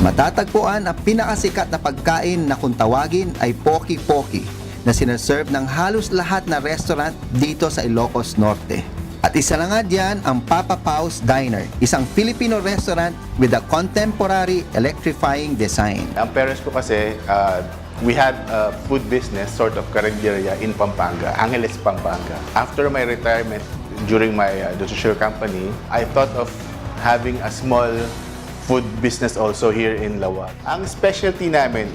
Matatagpuan ang pinakasikat na pagkain na kung tawagin ay Poki-Poki na sinaserve ng halos lahat na restaurant dito sa Ilocos Norte. At isa na nga diyan ang Papa Pau's Diner, isang Filipino restaurant with a contemporary electrifying design. Ang parents ko kasi, we had a food business, sort of karinderya in Pampanga, Angeles, Pampanga. After my retirement, during my dishwasher company, I thought of having a small food business also here in Lawag. Ang specialty namin,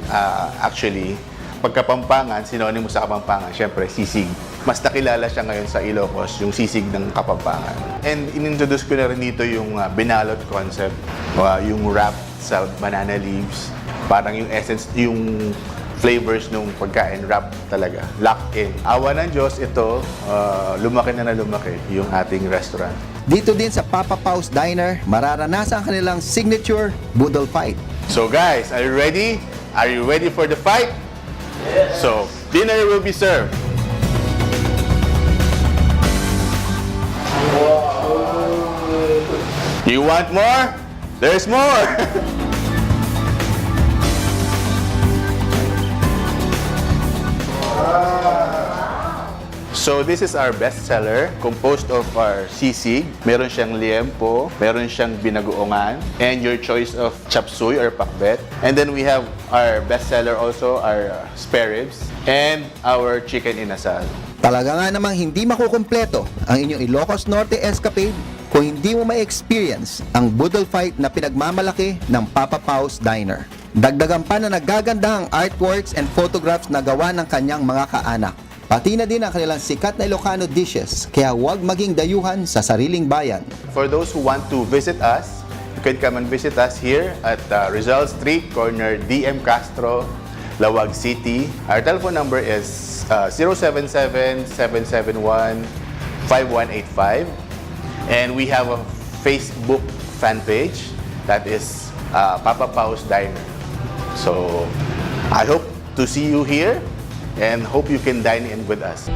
actually, pagkapampangan, sinonimo sa Kapampangan, syempre, sisig. Mas nakilala siya ngayon sa Ilocos, yung sisig ng Kapampangan. And inintroduce ko na rin dito yung binalot concept, yung wrap sa banana leaves. Parang yung essence, yung flavors ng pagkain, wrap talaga, locked in. Awa ng Diyos, ito, lumaki na lumaki yung ating restaurant. Dito din sa Papa Pau's Diner, mararanasan ang kanilang signature budol fight. So guys, are you ready? Are you ready for the fight? Yes. So, dinner will be served. You want more? There's more! So this is our best seller, composed of our sisig, meron siyang liempo, meron siyang binagoongan, and your choice of chop suey or pakbet. And then we have our best seller also, our spare ribs, and our chicken inasal. Talaga nga namang hindi makukumpleto ang inyong Ilocos Norte escapade kung hindi mo ma-experience ang budol fight na pinagmamalaki ng Papa Pau's Diner. Dagdagan pa na nagaganda ang artworks and photographs na gawa ng kanyang mga kaanak. Pati na din ang kanilang sikat na Ilocano dishes, kaya huwag maging dayuhan sa sariling bayan. For those who want to visit us, you can come and visit us here at Rizal Street, corner DM Castro, Lawag City. Our telephone number is 077-771-5185. And we have a Facebook fan page that is Papa Pau's Diner. So I hope to see you here and hope you can dine in with us.